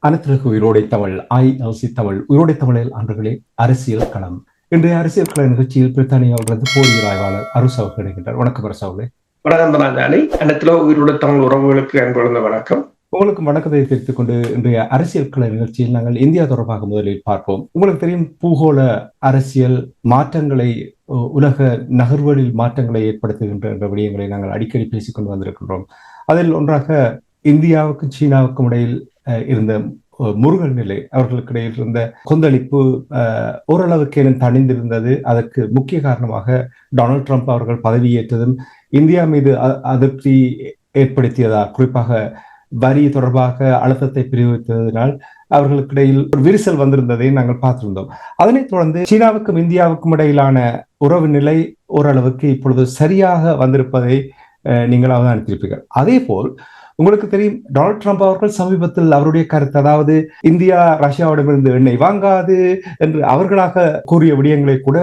அனைத்திற்கு உயிரோடை Tamil ILC Tamil உயிரோடை தமிழில் அன்றுகளே அரசியல் களம். இன்றைய அரசியல் கள நிகழ்ச்சியில் பிரித்தானியாவிலிருந்து போரியல் ஆய்வாளர் அரசு அவர்கள் இணைகின்றார். வணக்கம் அரசு அவர்களே. வணக்கம். அனைத்துல உயிரோட தமிழ் உறவுகளுக்கு அன்புள்ள வணக்கம். உங்களுக்கு வணக்கத்தை தெரிவித்துக் கொண்டு இன்றைய அரசியல் கள நிகழ்ச்சியில் நாங்கள் இந்தியா தொடர்பாக முதலில் பார்ப்போம். உங்களுக்கு தெரியும், பூகோள அரசியல் மாற்றங்களை, உலக நகர்வுகளில் மாற்றங்களை ஏற்படுத்துகின்ற விடயங்களை நாங்கள் அடிக்கடி பேசிக்கொண்டு வந்திருக்கின்றோம். அதில் ஒன்றாக இந்தியாவுக்கும் சீனாவுக்கும் இடையில் இருந்த முருகல் நிலை, அவர்களுக்கு இடையில் இருந்த கொந்தளிப்பு ஓரளவுக்கு தணிந்திருந்தது. அதற்கு முக்கிய காரணமாக டொனால்ட் ட்ரம்ப் அவர்கள் பதவியேற்றதும் இந்தியா மீது அதிருப்தி ஏற்படுத்தியதா, குறிப்பாக வரி தொடர்பாக அழுத்தத்தை பிரயோகித்ததினால் அவர்களுக்கு இடையில் ஒரு விரிசல் வந்திருந்ததை நாங்கள் பார்த்திருந்தோம். அதனைத் தொடர்ந்து சீனாவுக்கும் இந்தியாவுக்கும் இடையிலான உறவு நிலை ஓரளவுக்கு இப்பொழுது சரியாக வந்திருப்பதை நீங்கள் அவதானித்திருப்பீர்கள். அதே போல் உங்களுக்கு தெரியும், டொனால்ட் ட்ரம்ப் அவர்கள் சமீபத்தில் அவருடைய கருத்து, அதாவது இந்தியா ரஷ்யாவிடமிருந்து எண்ணெய் வாங்காது என்று அவர்களாக கூறிய விடயங்களை கூட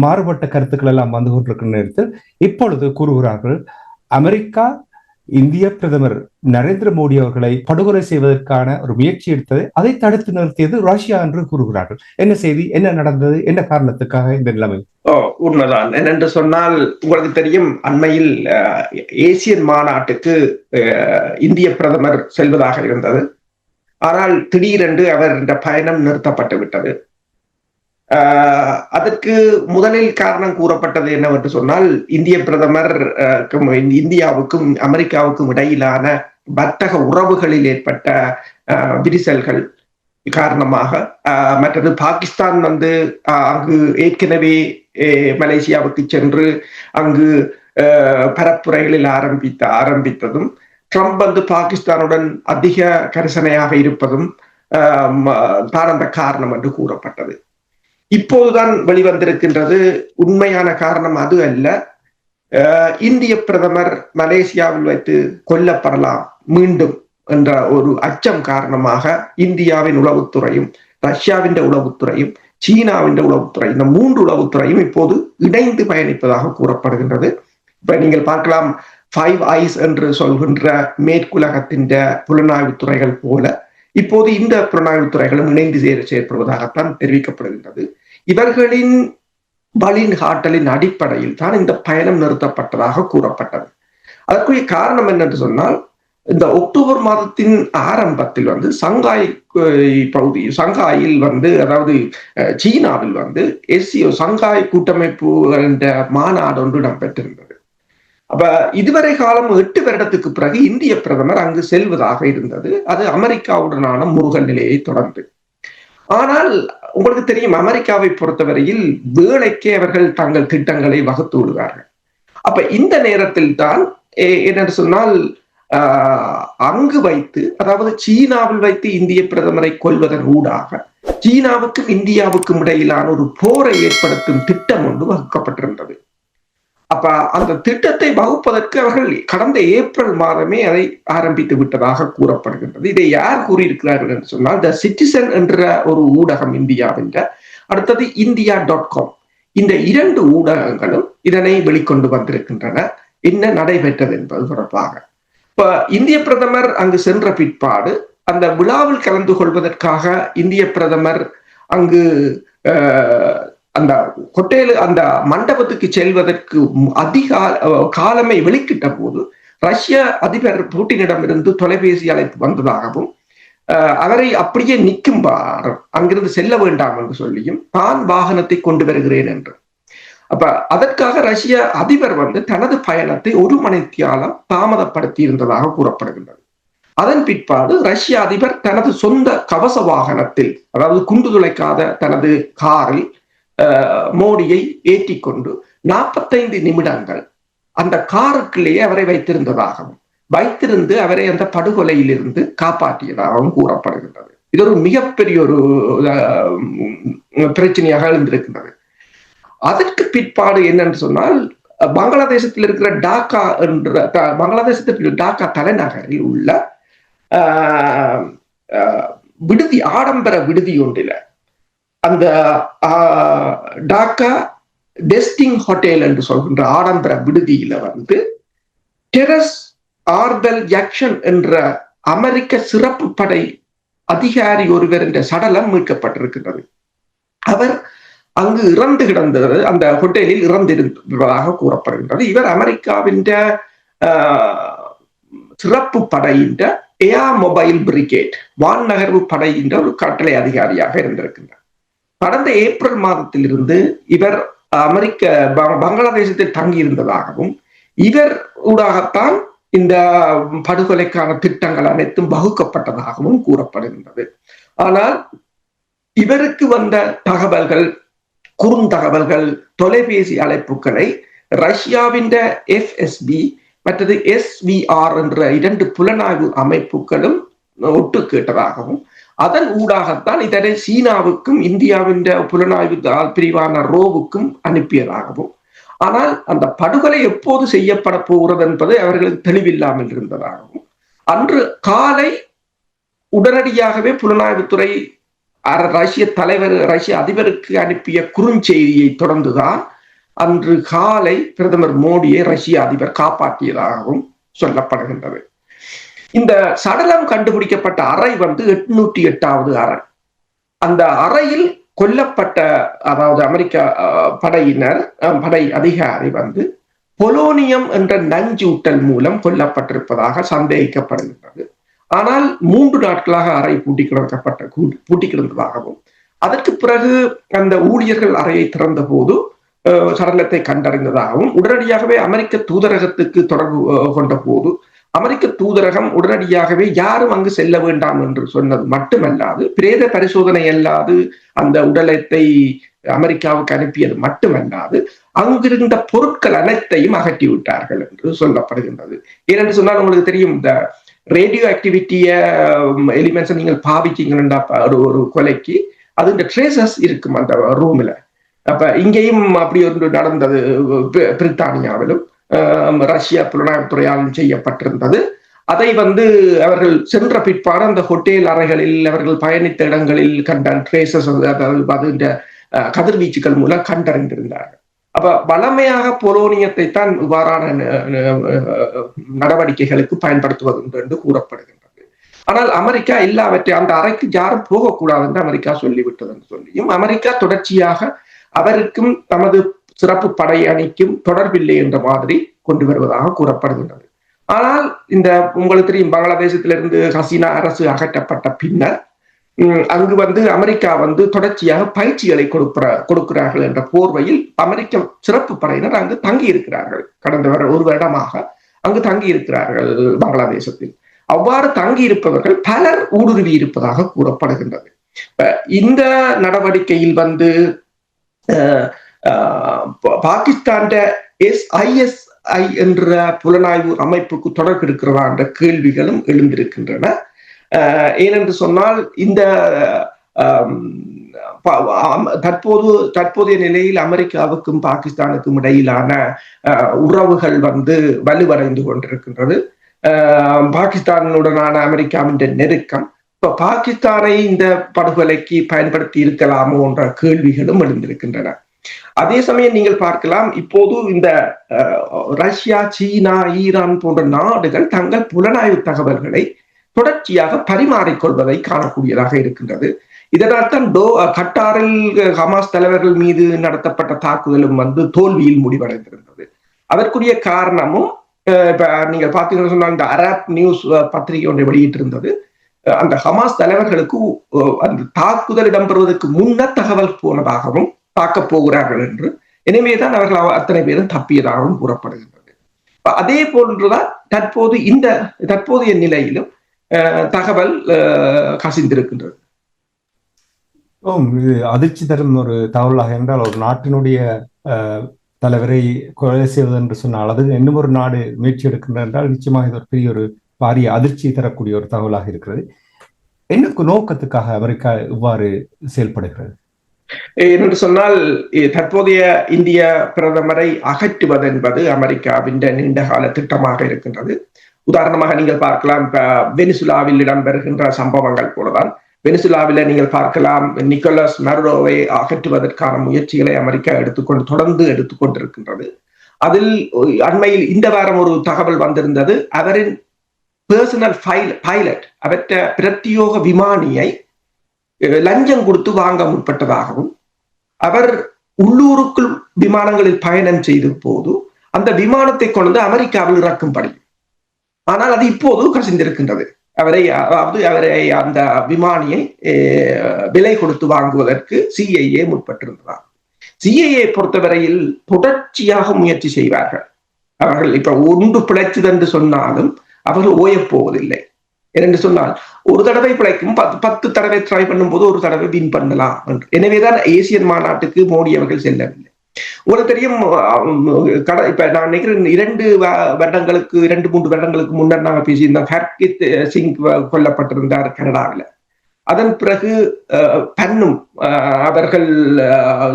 மாறுபட்ட கருத்துக்கள் எல்லாம் வந்து கொண்டிருக்கிற நேரத்தில் இப்பொழுது கூறுகிறார்கள், அமெரிக்கா இந்திய பிரதமர் நரேந்திர மோடி அவர்களை படுகொலை செய்வதற்கான ஒரு முயற்சி எடுத்தது, அதை தடுத்து நிறுத்தியது ரஷ்யா என்று கூறுகிறார்கள். என்ன செய்தி, என்ன நடந்தது, என்ன காரணத்துக்காக இந்த நிலைமை? உண்மைதான். என்னென்று சொன்னால், உங்களுக்கு தெரியும், அண்மையில் ஏசியன் மாநாட்டுக்கு இந்திய பிரதமர் செல்வதாக இருந்தது. ஆனால் திடீரென்று அவர் இந்த பயணம் நிறுத்தப்பட்டு விட்டது. அதற்கு முதலில் காரணம் கூறப்பட்டது என்னவென்று சொன்னால், இந்திய பிரதமர் இந்தியாவுக்கும் அமெரிக்காவுக்கும் இடையிலான வர்த்தக உறவுகளில் ஏற்பட்ட விரிசல்கள் காரணமாக. மற்றது பாகிஸ்தான் அங்கு ஏற்கனவே மலேசியாவுக்கு சென்று அங்கு பரப்புரைகளில் ஆரம்பித்ததும், ட்ரம்ப் பாகிஸ்தானுடன் அதிக கரிசனையாக இருப்பதும் தான் அந்த காரணம் என்று கூறப்பட்டது. இப்போதுதான் வெளிவந்திருக்கின்றது, உண்மையான காரணம் அது அல்ல. இந்திய பிரதமர் மலேசியாவில் வைத்து கொல்லப்படலாம் மீண்டும் என்ற ஒரு அச்சம் காரணமாக இந்தியாவின் உளவுத்துறையும், ரஷ்யாவின் உளவுத்துறையும், சீனாவின் உளவுத்துறை, இந்த 3 உளவுத்துறையும் இப்போது இணைந்து பயணிப்பதாக கூறப்படுகின்றது. இப்ப நீங்கள் பார்க்கலாம், 5 eyes என்று சொல்கின்ற மேற்குலகத்தின் புலனாய்வு துறைகள் போல இப்போது இந்த புலனாய்வு துறைகளும் இணைந்து செயற்படுவதாகத்தான் தெரிவிக்கப்படுகின்றது. இவர்களின் வழிகாட்டலின் அடிப்படையில் தான் இந்த பயணம் நிறுத்தப்பட்டதாக கூறப்பட்டது. அதற்குரிய காரணம் என்னென்று சொன்னால், இந்த அக்டோபர் மாதத்தின் ஆரம்பத்தில் சங்காய் சங்காயில் அதாவது சீனாவில் SCO சங்காய் கூட்டமைப்பு என்ற மாநாடு ஒன்று இடம்பெற்றிருந்தது. அப்ப இதுவரை காலம் 8 வருடத்துக்கு பிறகு இந்திய பிரதமர் அங்கு செல்வதாக இருந்தது. அது அமெரிக்காவுடனான முருகல் நிலையை தொடர்ந்து. ஆனால் உங்களுக்கு தெரியும், அமெரிக்காவை பொறுத்தவரையில் வேலைக்கே அவர்கள் தங்கள் திட்டங்களை வகுத்து விடுவார்கள். அப்ப இந்த நேரத்தில் தான் என்னென்று சொன்னால், அங்கு வைத்து, அதாவது சீனாவில் வைத்து இந்திய பிரதமரை கொல்வதன் ஊடாக சீனாவுக்கும் இந்தியாவுக்கும் இடையிலான ஒரு போரை ஏற்படுத்தும் திட்டம் ஒன்று வகுக்கப்பட்டிருந்தது. அப்ப அந்த திட்டத்தை வகுப்பதற்கு அவர்கள் கடந்த ஏப்ரல் மாதமே அதை ஆரம்பித்து விட்டதாக கூறப்படுகின்றது. இதை யார் கூறியிருக்கிறார்கள் என்று சொன்னால், த சிட்டிசன் என்ற ஒரு ஊடகம் இந்தியாவின், அடுத்தது India.com, இந்த 2 ஊடகங்களும் இதனை வெளிக்கொண்டு வந்திருக்கின்றன, என்ன நடைபெற்றது என்பது தொடர்பாக. இப்ப இந்திய பிரதமர் அங்கு சென்ற பிற்பாடு அந்த விழாவில் கலந்து கொள்வதற்காக இந்திய பிரதமர் அங்கு அந்த ஹோட்டல், அந்த மண்டபத்துக்கு செல்வதற்கு அதிக காலமே வெளிக்கிட்ட போது ரஷ்ய அதிபர் புட்டினிடமிருந்து தொலைபேசி அழைப்பு வந்ததாகவும், அவரை அப்படியே நிற்கும்பார், அங்கிருந்து செல்ல வேண்டாம் என்று சொல்லியும், தான் வாகனத்தை கொண்டு வருகிறேன் என்று. அப்ப அதற்காக ரஷ்ய அதிபர் தனது பயணத்தை 1 மணித்தியாலம் தாமதப்படுத்தி இருந்ததாக கூறப்படுகின்றது. அதன் பிற்பாடு ரஷ்ய அதிபர் தனது சொந்த கவச வாகனத்தில், அதாவது குண்டு துளைக்காத தனது காரில் மோடியை ஏற்றிக்கொண்டு 45 நிமிடங்கள் அந்த காருக்குள்ளேயே அவரை வைத்திருந்து அவரை அந்த படுகொலையில் இருந்து காப்பாற்றியதாகவும் கூறப்படுகின்றது. இது ஒரு மிகப்பெரிய ஒரு பிரச்சனையாக எழுந்திருக்கின்றது. அதற்கு பிற்பாடு என்னன்னு சொன்னால், பங்களாதேசத்தில் இருக்கிற டாக்கா தலைநகரில் உள்ள விடுதி, ஆடம்பர விடுதி ஒன்றில, அந்த டாக்கா டெஸ்டிங் ஹோட்டல் என்று சொல்கின்ற ஆடம்பர விடுதியில டெரஸ் ஆர்பெல் ஜாக்சன் என்ற அமெரிக்க சிறப்பு படை அதிகாரி ஒருவர் என்ற சடலம் மீட்கப்பட்டிருக்கின்றது. அவர் அங்கு இறந்து கிடந்தது, அந்த ஹோட்டலில் இறந்திருந்ததாக கூறப்படுகின்றது. இவர் அமெரிக்காவின் சிறப்பு படையின் ஏர் மொபைல் பிரிகேட் வான் நகர்வு படையின் ஒரு கட்டளை அதிகாரியாக இருந்திருக்கின்றார். கடந்த ஏப்ரல் மாதத்திலிருந்து இவர் பங்களாதேசத்தில் தங்கியிருந்ததாகவும் இவர் ஊடாகத்தான் இந்த படுகொலைக்கான திட்டங்கள் அனைத்தும் வகுக்கப்பட்டதாகவும் கூறப்படுகின்றது. ஆனால் இவருக்கு வந்த தகவல்கள், குறுந்தகவல்கள், தொலைபேசி அழைப்புகளை ரஷ்யாவின் FSB மற்றது SVR என்ற 2 புலனாய்வு அமைப்புகளும் ஒட்டு கேட்டதாகவும் அதன் ஊடாகத்தான் இதனை சீனாவுக்கும் இந்தியாவின் புலனாய்வு பிரிவான ரோவுக்கும் அனுப்பியதாகவும், ஆனால் அந்த படுகொலை எப்போது செய்யப்பட போகிறது என்பது அவர்களுக்கு தெளிவில்லாமல் இருந்ததாகவும், அன்று காலை உடனடியாகவே புலனாய்வுத்துறை ரஷ்ய அதிபருக்கு அனுப்பிய குறுஞ்செய்தியை தொடர்ந்துதான் அன்று காலை பிரதமர் மோடியை ரஷ்ய அதிபர் காப்பாற்றியதாகவும் சொல்லப்படுகின்றது. இந்த சடலம் கண்டுபிடிக்கப்பட்ட அறை 808வது அறை. அந்த அறையில் கொல்லப்பட்ட, அதாவது அமெரிக்க படை அதிகாரி பொலோனியம் என்ற நஞ்சூட்டல் மூலம் கொல்லப்பட்டிருப்பதாக சந்தேகிக்கப்படுகின்றது. ஆனால் 3 நாட்களாக அறை பூட்டி கிடந்ததாகவும், அதற்கு பிறகு அந்த ஊழியர்கள் அறையை திறந்த போது சடலத்தை கண்டறிந்ததாகவும், உடனடியாகவே அமெரிக்க தூதரகத்துக்கு தொடர்பு கொண்ட போது அமெரிக்க தூதரகம் உடனடியாகவே யாரும் அங்கு செல்ல வேண்டாம் என்று சொன்னது மட்டுமல்லாது, பிரேத பரிசோதனை அல்லாது அந்த உடலத்தை அமெரிக்காவுக்கு அனுப்பியது மட்டுமல்லாது அங்கிருந்த பொருட்கள் அனைத்தையும் அகற்றிவிட்டார்கள் என்று சொல்லப்படுகின்றது. ஏனென்று சொன்னால் உங்களுக்கு தெரியும், இந்த ரேடியோ ஆக்டிவிட்டிய எலிமெண்ட்ஸ் நீங்கள் பாவிச்சீங்கன்னா ஒரு கொலைக்கு அது இந்த ட்ரேசஸ் இருக்கும் அந்த ரூம்ல. அப்ப இங்கேயும் அப்படி ஒன்று நடந்தது. பிரித்தானியாவிலும் ரஷ்ய புலனாய்வுத்துறையாலும் செய்யப்பட்டிருந்தது. அதை அவர்கள் சென்ற பிற்பாடு அந்த ஹோட்டல் அறைகளில், அவர்கள் பயணித்த இடங்களில் கண்ட ட்ரேசஸ், அதாவது கதிர்வீச்சுகள் மூலம் கண்டறிந்திருந்தார்கள். அப்ப வளமையாக பொலோனியத்தை தான் இவ்வாறான நடவடிக்கைகளுக்கு பயன்படுத்துவது என்று கூறப்படுகின்றது. ஆனால் அமெரிக்கா எல்லாவற்றையும் அந்த அறைக்கு யாரும் போகக்கூடாது என்று அமெரிக்கா சொல்லிவிட்டது என்று சொல்லியும், அமெரிக்கா தொடர்ச்சியாக அவருக்கும் தமது சிறப்பு படை அணிக்கும் தொடர்பில்லை என்ற மாதிரி கொண்டு வருவதாக கூறப்படுகின்றது. ஆனால் இந்த உங்களுக்கு தெரியும், பங்களாதேசத்திலிருந்து ஹசீனா அரசு அகற்றப்பட்ட பின்னர் அங்கு அமெரிக்கா தொடர்ச்சியாக பயிற்சிகளை கொடுக்கிறார்கள் என்ற போர்வையில் அமெரிக்க சிறப்பு படையினர் அங்கு தங்கி இருக்கிறார்கள். கடந்த ஒரு வருடமாக அங்கு தங்கி இருக்கிறார்கள் பங்களாதேசத்தில். அவ்வாறு தங்கி இருப்பவர்கள் பலர் ஊடுருவி இருப்பதாக கூறப்படுகின்றது. இந்த நடவடிக்கையில் பாகிஸ்தான் ISI என்ற புலனாய்வு அமைப்புக்கு தொடர்பு இருக்கிறதா என்ற கேள்விகளும் எழுந்திருக்கின்றன. ஏனென்று சொன்னால், இந்த தற்போதைய நிலையில் அமெரிக்காவுக்கும் பாகிஸ்தானுக்கும் இடையிலான உறவுகள் வலுவடைந்து கொண்டிருக்கின்றது. பாகிஸ்தானுடனான அமெரிக்காவின் நெருக்கம் இப்ப பாகிஸ்தானை இந்த படுகொலைக்கு பயன்படுத்தி இருக்கலாமோ என்ற கேள்விகளும் எழுந்திருக்கின்றன. அதே சமயம் நீங்கள் பார்க்கலாம், இப்போது இந்த ரஷ்யா, சீனா, ஈரான் போன்ற நாடுகள் தங்கள் புலனாய்வு தகவல்களை தொடர்ச்சியாக பரிமாறிக்கொள்வதை காணக்கூடியதாக இருக்கின்றது. இதனால் தான் கட்டாரில் ஹமாஸ் தலைவர்கள் மீது நடத்தப்பட்ட தாக்குதலும் தோல்வியில் முடிவடைந்திருந்தது. அதற்குரிய காரணமும் இப்ப நீங்க பாத்தீங்கன்னு சொன்னா, இந்த அரப் நியூஸ் பத்திரிகை ஒன்றை வெளியிட்டிருந்தது. அந்த ஹமாஸ் தலைவர்களுக்கு அந்த தாக்குதல் இடம்பெறுவதற்கு முன்னர் தகவல் போனதாகவும், தாக்கப் போகிறார்கள் என்று, எனவேதான் அவர்கள் அத்தனை பேரும் தப்பியதாகவும் கூறப்படுகின்றது. அதே போன்றுதான் தற்போதைய நிலையிலும் தகவல் கசிந்திருக்கின்றது. இது அதிர்ச்சி தரும் ஒரு தகவலாக என்றால், ஒரு நாட்டினுடைய தலைவரை கொலை செய்வது என்று சொன்னால், அது இன்னும் ஒரு நாடு முயற்சி எடுக்கின்ற என்றால் நிச்சயமாக இது ஒரு பெரிய ஒரு பாரிய அதிர்ச்சி தரக்கூடிய ஒரு தகவலாக இருக்கிறது. என்ன நோக்கத்துக்காக அமெரிக்கா இவ்வாறு செயல்படுகிறது என்று சொன்னால், தற்போதைய இந்திய பிரதமரை அகற்றுவது என்பது அமெரிக்காவின் நீண்டகால திட்டமாக இருக்கின்றது. உதாரணமாக நீங்கள் பார்க்கலாம், வெனிசுலாவில் இடம்பெறுகின்ற சம்பவங்கள் போலதான் வெனிசுலாவில நீங்கள் பார்க்கலாம், நிக்கோலஸ் மடுரோவை அகற்றுவதற்கான முயற்சிகளை அமெரிக்கா தொடர்ந்து எடுத்துக்கொண்டிருக்கின்றது. அதில் அண்மையில் இந்த வாரம் ஒரு தகவல் வந்திருந்தது. அவரின் பர்சனல் பைலட் அவற்ற பிரத்யோக விமானியை லஞ்சம் கொடுத்து வாங்க முற்பட்டதாகவும், அவர் உள்ளூருக்குள் விமானங்களில் பயணம் செய்த போது அந்த விமானத்தை கொண்டு அமெரிக்காவில் இறக்கும்படி, ஆனால் அது இப்போது கசிந்திருக்கின்றது. அவரை அந்த விமானியை விலை கொடுத்து வாங்குவதற்கு சிஐஏ முற்பட்டிருந்தார். சிஐஏ பொறுத்தவரையில் தொடர்ச்சியாக முயற்சி செய்வார்கள். அவர்கள் இப்ப ஒன்று பிழைச்சது என்று சொன்னாலும் அவர்கள் ஓயப் போவதில்லை. என்று சொன்னால் ஒரு தடவை பிழைக்கும், 10 தடவை ட்ரை பண்ணும் போது ஒரு தடவை வின் பண்ணலாம் என்று. எனவேதான் ஏசியன் மாநாட்டுக்கு மோடி அவர்கள் செல்லவில்லை. உங்களுக்கு தெரியும், இப்ப நான் நினைக்கிறேன் 2 வருடங்களுக்கு 2-3 வருடங்களுக்கு முன்னர் நாங்கள் பேசியிருந்தோம். ஹர்கித் சிங் கொல்லப்பட்டிருந்தார் கனடாவில். அதன் பிறகு பன்னும் அவர்கள்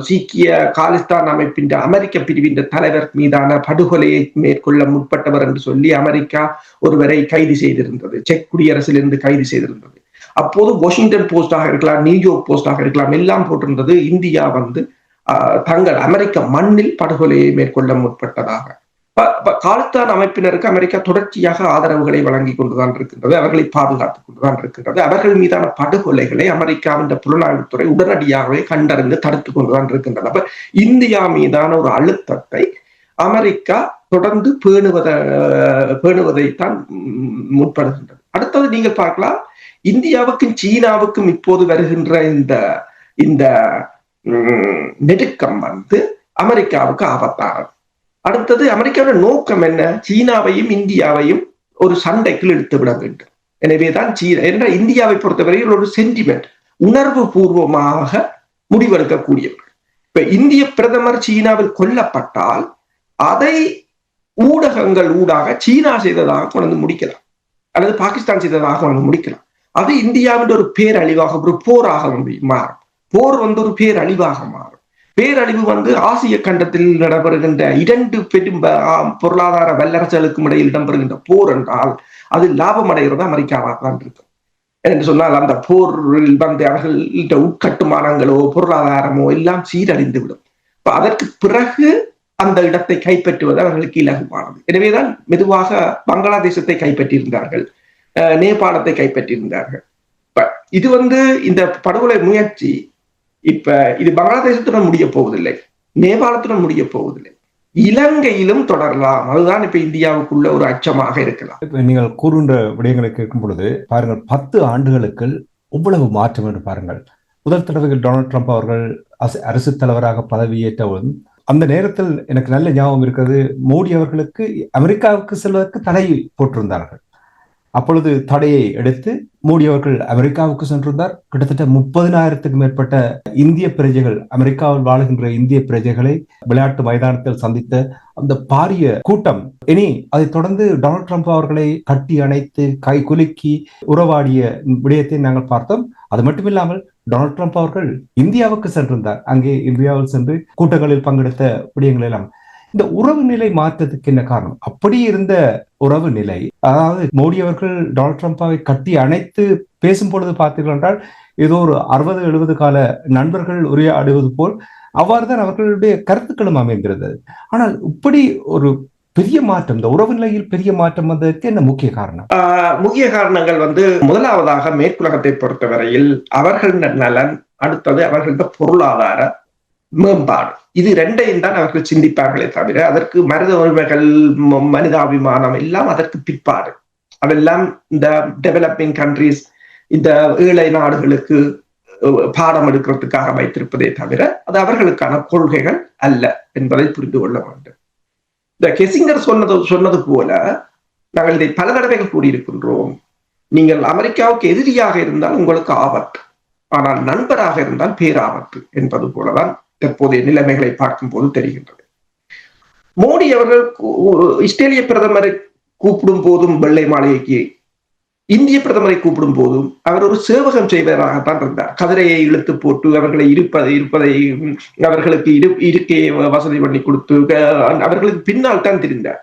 சீக்கிய காலிஸ்தான் அமைப்பின் அமெரிக்க பிரிவின் தலைவர் மீதான படுகொலையை மேற்கொள்ள முற்பட்டவர் என்று சொல்லி அமெரிக்கா ஒருவரை கைது செய்திருந்தது, செக் குடியரசிலிருந்து கைது செய்திருந்தது. அப்போது வாஷிங்டன் போஸ்டாக இருக்கலாம், நியூயார்க் போஸ்டாக இருக்கலாம், எல்லாம் போட்டிருந்தது இந்தியா தங்கள் அமெரிக்க மண்ணில் படுகொலையை மேற்கொள்ள முற்பட்டதாக. காலிஸ்தான் அமைப்பினருக்கு அமெரிக்கா தொடர்ச்சியாக ஆதரவுகளை வழங்கி கொண்டுதான் இருக்கின்றது, அவர்களை பாதுகாத்துக் கொண்டுதான் இருக்கின்றது. அவர்கள் மீதான படுகொலைகளை அமெரிக்காவின் புலனாய்வுத்துறை உடனடியாகவே கண்டறிந்து தடுத்துக் கொண்டுதான் இருக்கின்றது. அப்ப இந்தியா மீதான ஒரு அழுத்தத்தை அமெரிக்கா தொடர்ந்து பேணுவதைத்தான் முற்படுகின்றது. அடுத்தது நீங்கள் பார்க்கலாம், இந்தியாவுக்கும் சீனாவுக்கும் இப்போது வருகின்ற இந்த நெருக்கம் அமெரிக்காவுக்கு ஆபத்தானது. அடுத்தது அமெரிக்காவோட நோக்கம் என்ன? சீனாவையும் இந்தியாவையும் ஒரு சண்டைக்குள் இழுத்து விட வேண்டும். எனவேதான் இந்தியாவை பொறுத்தவரையில் ஒரு சென்டிமெண்ட், உணர்வு பூர்வமாக முடிவெடுக்கக்கூடியவர்கள். இப்ப இந்திய பிரதமர் சீனாவில் கொல்லப்பட்டால் அதை ஊடகங்கள் ஊடாக சீனா செய்ததாக கொண்டு முடிக்கலாம், அல்லது பாகிஸ்தான் செய்ததாக கொண்டு முடிக்கலாம். அது இந்தியாவின் ஒரு பேரழிவாக, ஒரு போராக மாறும். போர் ஒரு பேரழிவாக மாறும். பேரழிவு ஆசிய கண்டத்தில் நடைபெறுகின்ற 2 பெரும் பொருளாதார வல்லரசுகளுக்கும் இடையில் இடம்பெறுகின்ற போர் என்றால் அது லாபம் அடைகிறது அமெரிக்காவாக தான் இருக்கும். என்று சொன்னால் அந்த போரில் அவர்கள்ட்ட உட்கட்டுமானங்களோ பொருளாதாரமோ எல்லாம் சீரழிந்து விடும். அதற்கு பிறகு அந்த இடத்தை கைப்பற்றுவது அவர்களுக்கு இலகுவானது. எனவேதான் மெதுவாக பங்களாதேசத்தை கைப்பற்றியிருந்தார்கள், நேபாளத்தை கைப்பற்றியிருந்தார்கள். இது இந்த படுகொலை முயற்சி இப்ப இது பங்களாதேசத்துடன் முடிய போவதில்லை, நேபாளத்துடன் முடிய போவதில்லை, இலங்கையிலும் தொடரலாம். அதுதான் இப்ப இந்தியாவுக்குள்ள ஒரு அச்சமாக இருக்கலாம். நீங்கள் கூறுகின்ற விடயங்களை கேட்கும் பொழுது பாருங்கள், 10 ஆண்டுகளுக்கு எவ்வளவு மாற்றம் என்று பாருங்கள். முதல் தடவைகள் டொனால்ட் ட்ரம்ப் அவர்கள் அரசு தலைவராக பதவியேற்றவுடன் அந்த நேரத்தில் எனக்கு நல்ல ஞாபகம் இருக்கிறது, மோடி அவர்களுக்கு அமெரிக்காவுக்கு செல்வதற்கு தடை போட்டிருந்தார்கள். அப்பொழுது தடையை எடுத்து மோடி அவர்கள் அமெரிக்காவுக்கு சென்றிருந்தார். கிட்டத்தட்ட 30,000க்கும் மேற்பட்ட இந்திய பிரஜைகள், அமெரிக்காவில் வாழுகின்ற இந்திய பிரஜைகளை விளையாட்டு மைதானத்தில் சந்தித்த அந்த பாரிய கூட்டம். இனி அதை தொடர்ந்து டொனால்ட் ட்ரம்ப் அவர்களை கட்டி அணைத்து கை குலுக்கி உறவாடிய விடயத்தை நாங்கள் பார்த்தோம். அது மட்டுமில்லாமல் டொனால்ட் ட்ரம்ப் அவர்கள் இந்தியாவுக்கு சென்றிருந்தார். அங்கே இந்தியாவில் சென்று கூட்டங்களில் பங்கெடுத்த விடயங்கள் எல்லாம். இந்த உறவு நிலை மாற்றத்துக்கு என்ன காரணம்? அப்படி இருந்த உறவு நிலை, அதாவது மோடி அவர்கள் டொனால்ட் ட்ரம்பாவை கட்டி அணைத்து பேசும் பொழுது பார்த்தீர்கள் என்றால் ஏதோ ஒரு 60-70 கால நண்பர்கள் உரையாடுவது போல் அவ்வாறுதான் அவர்களுடைய கருத்துக்களும் அமைந்திருந்தது. ஆனால் இப்படி ஒரு பெரிய மாற்றம், இந்த உறவு நிலையில் பெரிய மாற்றம் வந்ததற்கு என்ன முக்கிய காரணம்? முக்கிய காரணங்கள் முதலாவதாக மேற்குலகத்தை பொறுத்தவரையில் அவர்கள் நலன், அடுத்தது அவர்களது பொருளாதார மேம்பாடு. இது 2ஐயும் தான் அவர்கள் சிந்திப்பார்களே தவிர அதற்கு மனித உரிமைகள், மனிதாபிமானம் எல்லாம் அதற்கு பிற்பாடு. அதெல்லாம் இந்த டெவலப்பிங் கண்ட்ரிஸ், இந்த ஏழை நாடுகளுக்கு பாடம் எடுக்கிறதுக்காக வைத்திருப்பதே தவிர அது அவர்களுக்கான கொள்கைகள் அல்ல என்பதை புரிந்து கொள்ள வேண்டும். இந்த கெசிங்கர் சொன்னது போல நாங்கள் இதை பல தடவைகள் கூறியிருக்கின்றோம். நீங்கள் அமெரிக்காவுக்கு எதிரியாக இருந்தால் உங்களுக்கு ஆபத்து, ஆனால் நண்பராக இருந்தால் பேராபத்து என்பது போலதான் தற்போதைய நிலைமைகளை பார்க்கும் போது தெரிகின்றது. மோடி அவர்கள் இஸ்ரேலிய பிரதமரை கூப்பிடும் போதும், வெள்ளை மாளிகைக்கு இந்திய பிரதமரை கூப்பிடும் போதும் அவர் ஒரு சேவகம் செய்வதாகத்தான் இருந்தார். கதிரையை இழுத்து போட்டு அவர்களை இருப்பதை அவர்களுக்கு இருக்கையை வசதி பண்ணி கொடுத்து அவர்களுக்கு பின்னால் தான் தெரிந்தார்.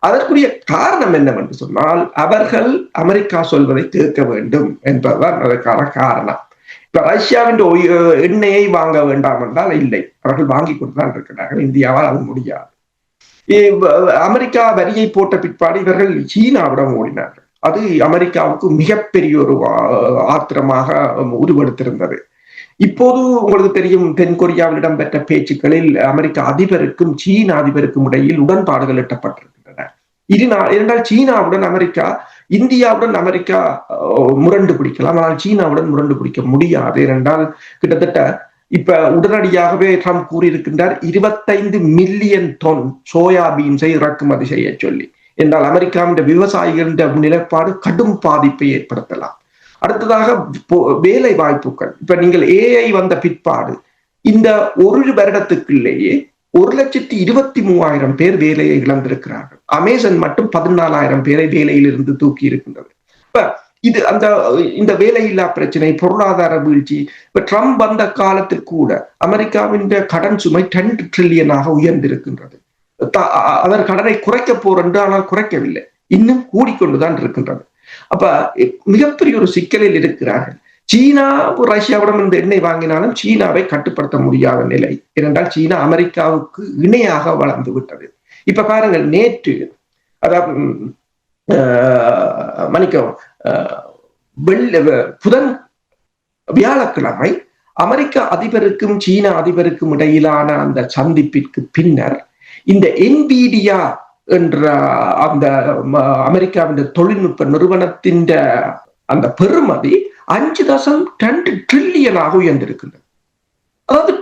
அதற்குரிய காரணம் என்னவென்று சொன்னால் அவர்கள் அமெரிக்கா சொல்வதை கேட்க வேண்டும் என்பதுதான் அதற்கான காரணம். இப்ப ரஷ்யாவின் எண்ணெயை வாங்க வேண்டாம் என்றால் இல்லை, அவர்கள் வாங்கி கொண்டுதான் இருக்கிறார்கள். இந்தியாவால் அது முடியாது. அமெரிக்கா வரியை போட்ட பிற்பாடு இவர்கள் சீனாவிடம் ஓடினார்கள். அது அமெரிக்காவுக்கு மிகப்பெரிய ஒரு ஆத்திரமாக உருவெடுத்திருந்தது. இப்போது உங்களுக்கு தெரியும், தென்கொரியாவில் இடம்பெற்ற பேச்சுக்களில் அமெரிக்க அதிபருக்கும் சீன அதிபருக்கும் இடையில் உடன்பாடுகள் எட்டப்பட்டிருக்கின்றன. இரண்டால் சீனாவுடன் அமெரிக்கா, இந்தியாவுடன் அமெரிக்கா முரண்டு பிடிக்கலாம், ஆனால் சீனாவுடன் முரண்டு பிடிக்க முடியாது. என்றால் கிட்டத்தட்ட இப்ப உடனடியாகவே ட்ரம்ப் கூறியிருக்கின்றார் 25 மில்லியன் தொன் சோயாபீன்ஸை இறக்குமதி செய்ய சொல்லி. என்றால் அமெரிக்காவின் விவசாயிகளின் நிலைப்பாடு கடும் பாதிப்பை ஏற்படுத்தலாம். அடுத்ததாக வேலை வாய்ப்புகள். இப்ப நீங்கள் ஏஐ வந்த பிற்பாடு இந்த ஒரு வருடத்துக்குள்ளேயே 1,23,000 பேர் வேலையை இழந்திருக்கிறார்கள். அமேசான் மட்டும் 14,000 பேரை வேலையில் இருந்து தூக்கி இருக்கின்றது. இப்ப இது இந்த வேலையில்லா பிரச்சனை, பொருளாதார வீழ்ச்சி. இப்ப ட்ரம்ப் வந்த காலத்தில் கூட அமெரிக்காவின் கடன் சுமை 10 ட்ரில்லியனாக உயர்ந்திருக்கின்றது. அவர் கடனை குறைக்க போறென்று, ஆனால் குறைக்கவில்லை, இன்னும் கூடிக்கொண்டுதான் இருக்கின்றது. அப்ப மிகப்பெரிய ஒரு சிக்கலில் இருக்கிறார்கள். சீனா ரஷ்யாவிடம் இந்த எண்ணெய் வாங்கினாலும் சீனாவை கட்டுப்படுத்த முடியாத நிலை. ஏனென்றால் சீனா அமெரிக்காவுக்கு இணையாக வளர்ந்து விட்டது. இப்ப பாருங்கள், நேற்று அதாவது வியாழக்கிழமை அமெரிக்க அதிபருக்கும் சீனா அதிபருக்கும் இடையிலான அந்த சந்திப்பிற்கு பின்னர் இந்த NVIDIA என்ற அந்த அமெரிக்காவின் தொழில்நுட்ப நிறுவனத்தின் அந்த பெறுமதி 5.2 ட்ரில்லியனாக உயர்ந்திருக்கின்றது. அதாவது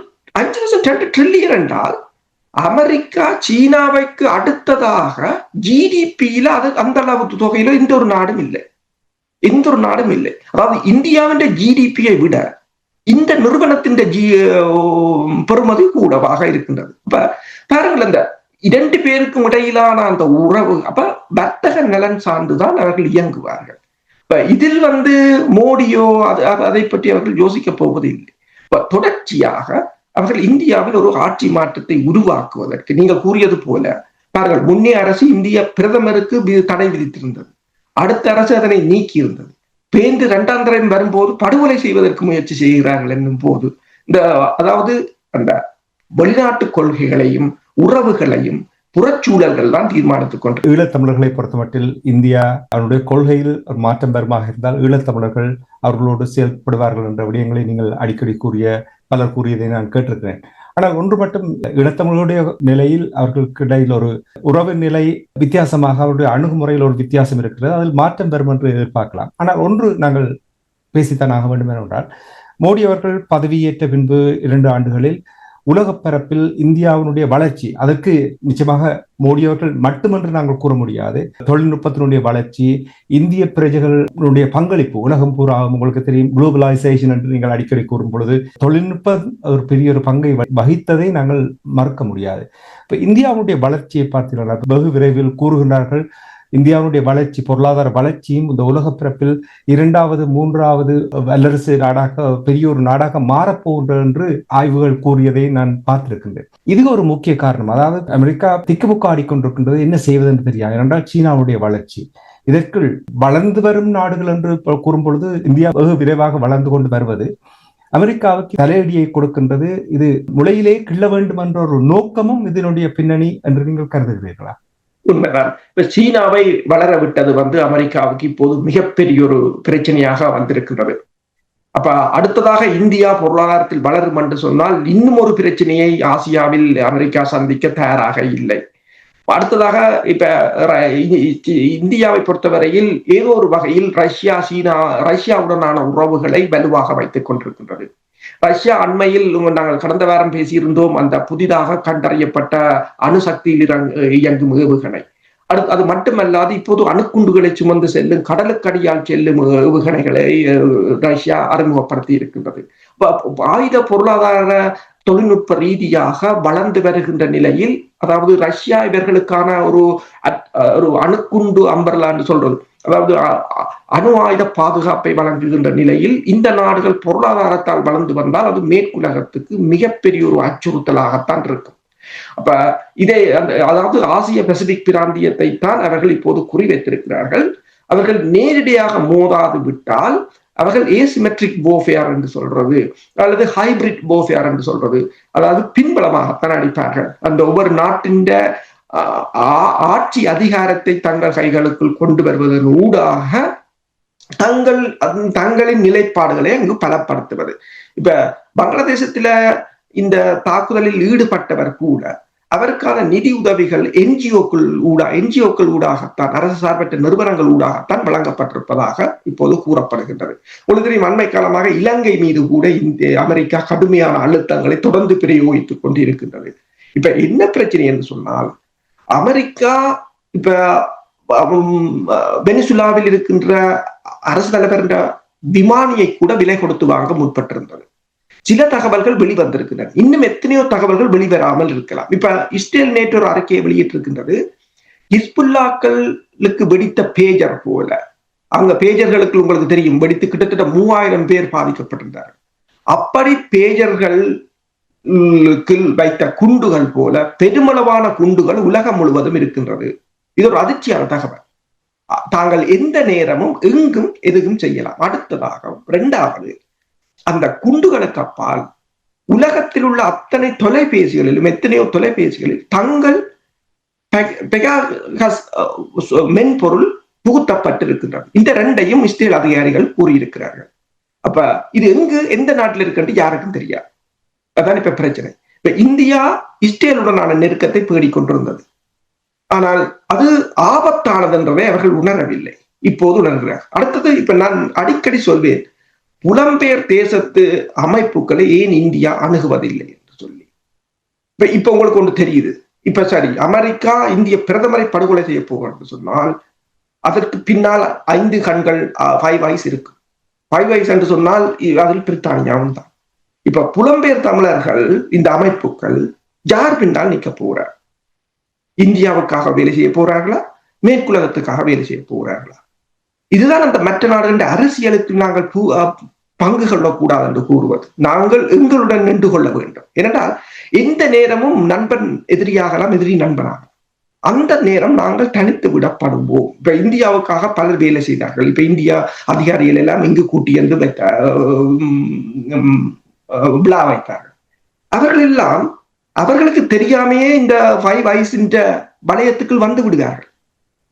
5.2 ட்ரில்லியன் என்றால் அமெரிக்கா சீனாவைக்கு அடுத்ததாக ஜிடிபியில அது அந்த அளவு தொகையில எந்த ஒரு நாடும் இல்லை. அதாவது இந்தியாவின் ஜிடிபியை விட இந்த நிறுவனத்தின் பெறுமதி கூடவாக இருக்கின்றது. அப்ப பாருங்கள், அந்த 2 பேருக்கும் இடையிலான அந்த உறவு, அப்ப வர்த்தக நலன் சார்ந்துதான் அவர்கள் இயங்குவார்கள். இப்ப இதில் மோடியோ அதை பற்றி அவர்கள் யோசிக்க போவது இல்லை. இப்ப தொடர்ச்சியாக அவர்கள் இந்தியாவில் ஒரு ஆட்சி மாற்றத்தை உருவாக்குவதற்கு, நீங்கள் கூறியது போல பாருங்கள், முன்னே அரசு இந்திய பிரதமருக்கு தடை விதித்திருந்தது, அடுத்த அரசு அதனை நீக்கி இருந்தது. பேந்து 2ஆம் தரம் வரும்போது படுகொலை செய்வதற்கு முயற்சி செய்கிறார்கள் என்னும் போது அதாவது அந்த வெளிநாட்டு கொள்கைகளையும் உறவுகளையும் புறச்சூழல்கள் தான் தீர்மானித்துக் கொண்டு. ஈழத்தமிழர்களை பொறுத்தமட்டில் இந்தியா அவருடைய கொள்கையில் ஒரு மாற்றம் பெறுமாக இருந்தால் ஈழத்தமிழர்கள் அவர்களோடு செயல்படுவார்கள் என்ற விடயங்களை நீங்கள் அடிக்கடி பலர் கூறியதை நான் கேட்டிருக்கிறேன். ஆனால் ஒன்று மட்டும், ஈழத்தமிழர்களுடைய நிலையில் அவர்களுக்கு இடையில் ஒரு உறவு நிலை வித்தியாசமாக, அவருடைய அணுகுமுறையில் ஒரு வித்தியாசம் இருக்கிறது. அதில் மாற்றம் பெறும் என்று எதிர்பார்க்கலாம். ஆனால் ஒன்று நாங்கள் பேசித்தான் ஆக வேண்டும் என்றால், மோடி அவர்கள் பதவியேற்ற பின்பு 2 ஆண்டுகளில் உலக பரப்பில் இந்தியாவினுடைய வளர்ச்சி, அதற்கு நிச்சயமாக மோடி அவர்கள் மட்டுமென்று நாங்கள் கூற முடியாது. தொழில்நுட்பத்தினுடைய வளர்ச்சி, இந்திய பிரஜைகளுடைய பங்களிப்பு உலகம் பூரா, உங்களுக்கு தெரியும் குளோபலைசேஷன் என்று நீங்கள் அடிக்கடி கூறும் பொழுது தொழில்நுட்பம் ஒரு பெரிய ஒரு பங்கை வகித்ததை நாங்கள் மறுக்க முடியாது. இப்ப இந்தியாவுடைய வளர்ச்சியை பார்த்தீங்கன்னா, வெகு விரைவில் கூறுகின்றார்கள் இந்தியாவுடைய வளர்ச்சி, பொருளாதார வளர்ச்சியும் இந்த உலக பிறப்பில் 2வது 3வது வல்லரசு நாடாக, பெரிய ஒரு நாடாக மாறப்போகின்ற என்று ஆய்வுகள் கூறியதை நான் பார்த்திருக்கின்றேன். இது ஒரு முக்கிய காரணம். அதாவது அமெரிக்கா திக்குமுக்கு ஆடிக்கொண்டிருக்கின்றது, என்ன செய்வது என்று தெரியாது. ஏனென்றால் சீனாவுடைய வளர்ச்சி, இதற்குள் வளர்ந்து வரும் நாடுகள் என்று கூறும் பொழுது இந்தியா வெகு விரைவாக வளர்ந்து கொண்டு வருவது அமெரிக்காவுக்கு தலையடியை கொடுக்கின்றது. இது முளையிலே கிள்ள வேண்டும் என்ற ஒரு நோக்கமும் இதனுடைய பின்னணி என்று நீங்கள் கருதுகிறீர்களா? உண்மைதான். இப்ப சீனாவை வளர விட்டது அமெரிக்காவுக்கு இப்போது மிகப்பெரிய ஒரு பிரச்சனையாக வந்திருக்கிறது. அப்ப அடுத்ததாக இந்தியா பொருளாதாரத்தில் வளரும் என்று சொன்னால் இன்னும் ஒரு பிரச்சனையை ஆசியாவில் அமெரிக்கா சந்திக்க தயாராக இல்லை. அடுத்ததாக இப்ப இந்தியாவை பொறுத்தவரையில் ஏதோ ஒரு வகையில் ரஷ்யாவுடனான உறவுகளை வலுவாக வைத்துக் கொண்டிருக்கின்றது. ரஷ்யா அண்மையில் நாங்கள் கடந்த வாரம் பேசியிருந்தோம், அந்த புதிதாக கண்டறியப்பட்ட அணுசக்தியில் இயங்கும் ஏவுகணை. அது மட்டுமல்லாது இப்போது அணுக்குண்டுகளை சுமந்து செல்லும், கடலுக்கடியால் செல்லும் ஏவுகணைகளை ரஷ்யா அறிமுகப்படுத்தி இருக்கின்றது. ஆயுத பொருளாதார தொழில்நுட்ப ரீதியாக வளர்ந்து வருகின்ற நிலையில், அதாவது ரஷ்யா இவர்களுக்கான ஒரு அணுக்குண்டு அம்பர்லா என்று சொல்றது, அதாவது அணு ஆயுத பாதுகாப்பை வழங்குகின்ற நிலையில் இந்த நாடுகள் பொருளாதாரத்தால் வளர்ந்து வந்தால் அது மேற்குலகத்துக்கு மிகப்பெரிய ஒரு அச்சுறுத்தலாகத்தான் இருக்கும். அப்ப அதாவது ஆசிய பசிபிக் பிராந்தியத்தை தான் அவர்கள் இப்போது குறிவைத்திருக்கிறார்கள். அவர்கள் நேரடியாக மோதாது விட்டால் அவர்கள் ஏசிமெட்ரிக் போஃபேர் என்று சொல்றது அல்லது ஹைபிரிட் போஃபேர் என்று சொல்றது, அதாவது பின்பலமாகத்தான் அடிப்பார்கள். அந்த ஒவ்வொரு நாட்டின் ஆட்சி அதிகாரத்தை தங்கள் கைகளுக்குள் கொண்டு வருவதன் ஊடாக தங்களின் நிலைப்பாடுகளை அங்கு பலப்படுத்துவது. இப்ப பங்களாதேசத்துல இந்த தாக்குதலில் ஈடுபட்டவர் கூட அவருக்கான நிதி உதவிகள் என்ஜிஓக்கள் ஊடாகத்தான், அரசு சார்பற்ற நிறுவனங்கள் ஊடாகத்தான் வழங்கப்பட்டிருப்பதாக இப்போது கூறப்படுகின்றது. உங்களுக்கு தெரியும், அண்மை காலமாக இலங்கை மீது கூட அமெரிக்கா கடுமையான அழுத்தங்களை தொடர்ந்து பிரயோகித்துக் கொண்டிருக்கின்றது. இப்ப என்ன பிரச்சனை என்று சொன்னால், அமெரிக்கா இப்ப வெனிசுலாவில் இருக்கின்ற அரசு தலைவர் என்ற விமானியை கூட விலை கொடுத்து வாங்க முற்பட்டிருந்தது. சில தகவல்கள் வெளிவந்திருக்கின்றன, இன்னும் எத்தனையோ தகவல்கள் வெளிவராமல் இருக்கலாம். இப்ப இஸ்ரேல் நேற்று ஒரு அறிக்கையை வெளியிட்டிருக்கின்றது. ஹிஸ்புல்லாக்களுக்கு வெடித்த பேஜர் போல, அங்க பேஜர்களுக்கு உங்களுக்கு தெரியும் வெடித்து கிட்டத்தட்ட 3000 பேர் பாதிக்கப்பட்டிருந்தார்கள். அப்படி பேஜர்கள் வைத்த குண்டுகள் போல பெருமளவான குண்டுகள் உலகம் முழுவதும் இருக்கின்றது. இது ஒரு அதிர்ச்சியான தகவல். தாங்கள் எந்த நேரமும் எங்கும் எதுவும் செய்யலாம். அடுத்ததாக, இரண்டாவது, அந்த குண்டுகளுக்கு அப்பால் உலகத்தில் உள்ள அத்தனை தொலைபேசிகளிலும் எத்தனையோ தொலைபேசிகளில் தங்கள் மென்பொருள் புகுத்தப்பட்டிருக்கின்றது. இந்த ரெண்டையும் இஸ்ரேல் அதிகாரிகள் கூறியிருக்கிறார்கள். அப்ப இது எந்த நாட்டில் இருக்கு யாருக்கும் தெரியாது. அதான் இப்ப பிரச்சனை. இப்ப இந்தியா இஸ்ரேலுடனான நெருக்கத்தை பேடிக் கொண்டிருந்தது. ஆனால் அது ஆபத்தானது என்றதை அவர்கள் உணரவில்லை. இப்போது உணர்கிறார். அடுத்தது, இப்ப நான் அடிக்கடி சொல்வேன், புலம்பெயர் தேசத்து அமைப்புகளை ஏன் இந்தியா அணுகுவதில்லை என்று சொல்லி. இப்ப உங்களுக்கு ஒன்று தெரியுது. இப்ப சரி, அமெரிக்கா இந்திய பிரதமரை படுகொலை செய்ய போகிறது சொன்னால் அதற்கு பின்னால் 5 கண்கள், 5 ஐஸ் இருக்கு. 5 ஐஸ் என்று சொன்னால் அதில் பிரித்தானியாவும் தான். இப்ப புலம்பெயர் தமிழர்கள், இந்த அமைப்புகள் யார் பின்னால் நிற்க போறார்? இந்தியாவுக்காக வேலை செய்ய போறார்களா, மேற்குலகத்துக்காக வேலை செய்ய போறார்களா? இதுதான் அந்த மற்ற நாடுகளின் அரசியலுக்கு நாங்கள் பங்கு கொள்ளக்கூடாது என்று கூறுவது. நாங்கள் எங்களுடன் நின்று கொள்ள வேண்டும். ஏனென்றால் எந்த நேரமும் நண்பன் எதிரியாகலாம், எதிரி நண்பனாகலாம். அந்த நேரம் நாங்கள் தனித்து விடப்படுவோம். இப்ப இந்தியாவுக்காக பலர் வேலை செய்தார்கள். இப்ப இந்தியா அதிகாரிகள் எல்லாம் இங்கு கூட்டியந்து விழா வைத்தார்கள். அவர்கள் எல்லாம் அவர்களுக்கு தெரியாமையே இந்த 5 ஐஸின் வளையத்துக்குள் வந்து விடுகிறார்கள்.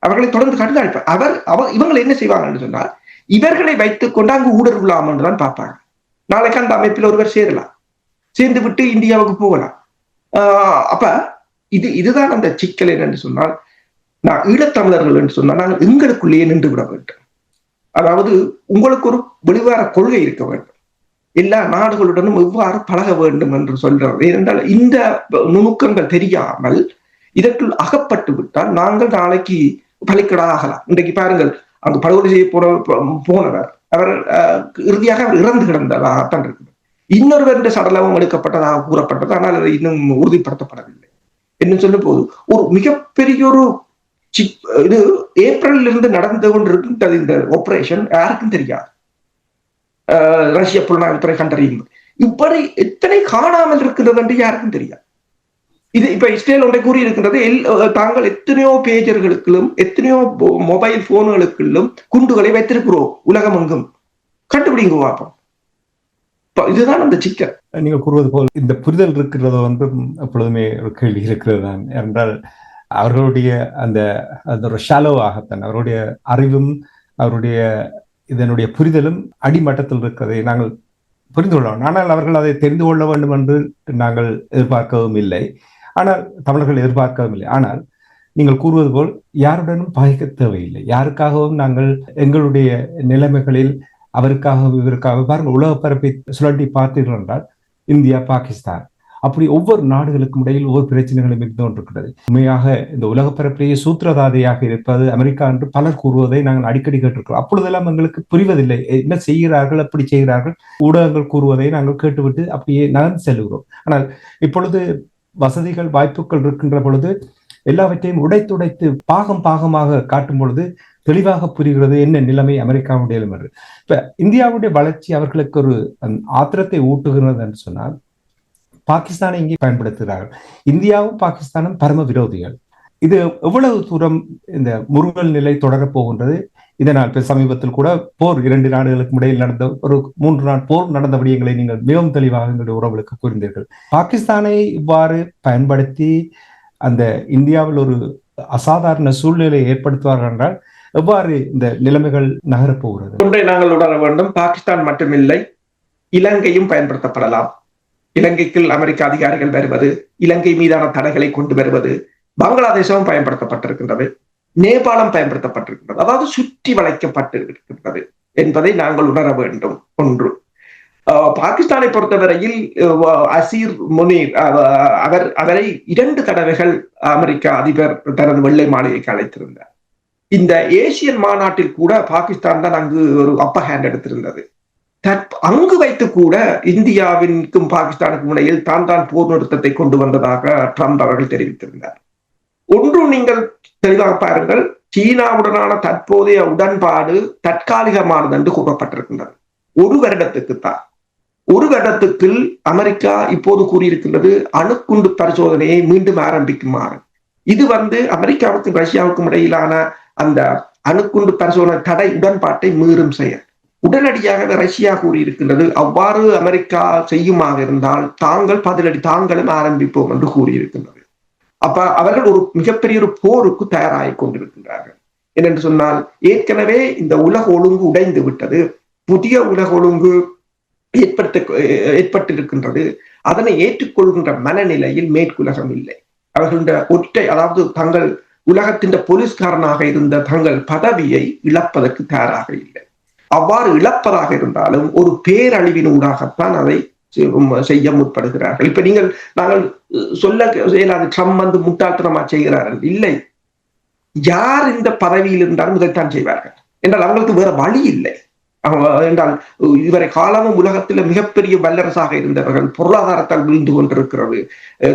அவர்களை தொடர்ந்து கண்காணிப்பார். இவங்களை என்ன செய்வாங்க என்று சொன்னால், இவர்களை வைத்துக் கொண்டு அங்கு ஊடுருவலாம் என்றுதான் பார்ப்பாங்க. நாளைக்கு அந்த அமைப்பில் ஒருவர் சேரலாம், சேர்ந்து விட்டு இந்தியாவுக்கு போகலாம். அப்ப இதுதான் அந்த சிக்கல். என்று சொன்னால், நான் ஈழத்தமிழர்கள் என்று சொன்னால் நாங்கள் எங்களுக்குள்ளேயே நின்று விட வேண்டும். அதாவது உங்களுக்கு ஒரு வெளிவார கொள்கை இருக்க வேண்டும். எல்லா நாடுகளுடனும் எவ்வாறு பழக வேண்டும் என்று சொல்றது. ஏனென்றால் இந்த நுணுக்கங்கள் தெரியாமல் இதற்குள் அகப்பட்டு விட்டால் நாங்கள் நாளைக்கு பலிக்கடாகலாம். இன்றைக்கு பாருங்கள், அங்கு படுகொலை செய்ய போனவர் அவர் இறுதியாக அவர் இறந்து கிடந்ததாகத்தான் இருக்குது. இன்னொருவர் சடலமும் எடுக்கப்பட்டதாக கூறப்பட்டது. ஆனால் அது இன்னும் உறுதிப்படுத்தப்படவில்லை. என்ன சொல்லும் போது ஒரு மிகப்பெரிய ஒரு இது ஏப்ரலில் இருந்து நடந்து கொண்டிருக்கின்றது. இந்த ஆபரேஷன் யாருக்கும் தெரியாது. ரஷ்ய புலனாய்வுத்துறை கண்டறியும் இப்படி எத்தனை காணாமல் இருக்கின்றது என்று யாருக்கும் தெரியாது. இது இப்ப இஸ்ரேல் ஒன்றை கூறியிருக்கின்றது, தாங்கள் எத்தனையோ பேஜர்களுக்கும் எத்தனையோ மொபைல் போன்களுக்கும் குண்டுகளை வைத்திருக்கிறோம், உலகம் எங்கும் கண்டுபிடிங்க பார்ப்போம். இதுதான் அந்த சிக்கல். நீங்க கூறுவது போல் இந்த புரிதல் இருக்கிறத எப்பொழுதுமே ஒரு கேள்வி இருக்கிறது தான். என்றால் அவர்களுடைய அந்த ஒரு ஷாலோவாகத்தான் அவருடைய அறிவும் அவருடைய இதனுடைய புரிதலும் அடிமட்டத்தில் இருக்கிறதை நாங்கள் புரிந்து கொள்ளலாம். ஆனால் அவர்கள் அதை தெரிந்து கொள்ள வேண்டும் என்று நாங்கள் எதிர்பார்க்கவும் இல்லை. ஆனால் தமிழர்கள் எதிர்பார்க்கவும் இல்லை. ஆனால் நீங்கள் கூறுவது போல் யாருடனும் பகைக்க தேவையில்லை. யாருக்காகவும் நாங்கள் எங்களுடைய நிலைமைகளில் அவருக்காகவும் இவருக்காக பாருங்கள், உலக பரப்பை சுழட்டி பார்த்தீர்கள் என்றால் இந்தியா, பாகிஸ்தான், அப்படி ஒவ்வொரு நாடுகளுக்கும் இடையில் ஒவ்வொரு பிரச்சனைகளும் இருந்து கொண்டிருக்கிறது. உண்மையாக இந்த உலக பரப்பிலேயே சூத்திரதாதையாக இருப்பது அமெரிக்கா என்று பலர் கூறுவதை நாங்கள் அடிக்கடி கேட்டிருக்கிறோம். அப்பொழுதெல்லாம் எங்களுக்கு புரிவதில்லை, என்ன செய்கிறார்கள், அப்படி செய்கிறார்கள். ஊடகங்கள் கூறுவதை நாங்கள் கேட்டுவிட்டு அப்படியே நகர்ந்து செல்கிறோம். ஆனால் இப்பொழுது வசதிகள் வாய்ப்புகள் இருக்கின்ற பொழுது எல்லாவற்றையும் உடைத்துடைத்து பாகமாக காட்டும் பொழுது தெளிவாக புரிகிறது என்ன நிலைமை அமெரிக்காவுடைய என்று. இப்ப இந்தியாவுடைய வளர்ச்சி அவர்களுக்கு ஒரு ஆத்திரத்தை ஊட்டுகிறது என்று சொன்னால், பாகிஸ்தானை இங்கே பயன்படுத்துகிறார்கள். இந்தியாவும் பாகிஸ்தானும் பரம விரோதிகள். இது எவ்வளவு தூரம் இந்த முறுகல் நிலை தொடரப் போகின்றது? இதனால் சமீபத்தில் கூட போர் 2 நாடுகளுக்கு இடையில் நடந்த ஒரு 3 நாள் போர் நடந்த விடயங்களை நீங்கள் மிகவும் தெளிவாக எங்களுடைய உறவுகளுக்கு கூறினீர்கள். பாகிஸ்தானை இவ்வாறு பயன்படுத்தி அந்த இந்தியாவில் ஒரு அசாதாரண சூழ்நிலை ஏற்படுத்துவார்கள் என்றால் எவ்வாறு இந்த நிலைமைகள் நகரப் போகிறது? ஒன்றை நாங்கள் உணர வேண்டும், பாகிஸ்தான் மட்டுமில்லை, இலங்கையும் பயன்படுத்தப்படலாம். இலங்கைக்குள் அமெரிக்க அதிகாரிகள் வருவது, இலங்கை மீதான தடைகளை கொண்டு வருவது, பங்களாதேசமும் பயன்படுத்தப்பட்டிருக்கின்றது, நேபாளம் பயன்படுத்தப்பட்டிருக்கின்றது. அதாவது சுற்றி வளைக்கப்பட்டிருக்கின்றது என்பதை நாங்கள் உணர வேண்டும். ஒன்று, பாகிஸ்தானை பொறுத்தவரையில் அசீர் முனீர் அவரை 2 தடவைகள் அமெரிக்க அதிபர் தனது வெள்ளை மாளிகைக்கு அழைத்திருந்தார். இந்த ஏசியன் மாநாட்டில் கூட பாகிஸ்தான் தான் அங்கு ஒரு அப்பர் ஹேண்ட் எடுத்திருந்தது. அங்கு வைத்து கூட இந்தியாவிற்கும் பாகிஸ்தானுக்கும் இடையில் தான் போர் நிறுத்தத்தை கொண்டு வந்ததாக ட்ரம்ப் அவர்கள் தெரிவித்திருந்தார். ஒன்று நீங்கள் தெளிவாக பாருங்கள், சீனாவுடனான தற்போதைய உடன்பாடு தற்காலிகமானது என்று கூறப்பட்டிருக்கின்றது. 1 வருடத்துக்குத்தான். 1 வருடத்துக்குள் அமெரிக்கா இப்போது கூறியிருக்கின்றது அணுகுண்டு பரிசோதனையை மீண்டும் ஆரம்பிக்குமாறு. இது அமெரிக்காவுக்கும் ரஷ்யாவுக்கும் இடையிலான அந்த அணுகுண்டு பரிசோதனை தடை உடன்பாட்டை மீறும் செயல். உடனடியாக ரஷ்யா கூறியிருக்கின்றது அவ்வாறு அமெரிக்கா செய்யுமாக இருந்தால் தாங்கள் பதிலடி தாங்களும் ஆரம்பிப்போம் என்று கூறியிருக்கின்றது. அப்ப அவர்கள் ஒரு மிகப்பெரிய ஒரு போருக்கு தயாராகி கொண்டிருக்கின்றார்கள். என்னென்று சொன்னால், ஏற்கனவே இந்த உலக ஒழுங்கு உடைந்து விட்டது, புதிய உலக ஒழுங்கு ஏற்பட்டிருக்கின்றது. அதனை ஏற்றுக்கொள்கின்ற மனநிலையில் மேற்குலகம் இல்லை. அவர்களுடைய ஒற்றை, அதாவது தங்கள் உலகத்தின் போலீஸ்காரனாக இருந்த தங்கள் பதவியை இழப்பதற்கு தயாராக இல்லை. அவ்வாறு இழப்பதாக இருந்தாலும் ஒரு பேரழிவின் ஊடாகத்தான் அதை செய்ய முற்படுகிறார்கள். இப்ப நாங்கள் சொல்ல இயலாது ட்ரம்ப் முட்டாள்தனமா செய்கிறார்கள். இல்லை, யார் இந்த பதவியில் இருந்தாலும் இதைத்தான் செய்வார்கள் என்றால் அவங்களுக்கு வேற வழி இல்லை. என்றால் இதுவரை காலமும் உலகத்தில் மிகப்பெரிய வல்லரசாக இருந்தவர்கள் பொருளாதாரத்தால் வீழ்ந்து கொண்டிருக்கிறது,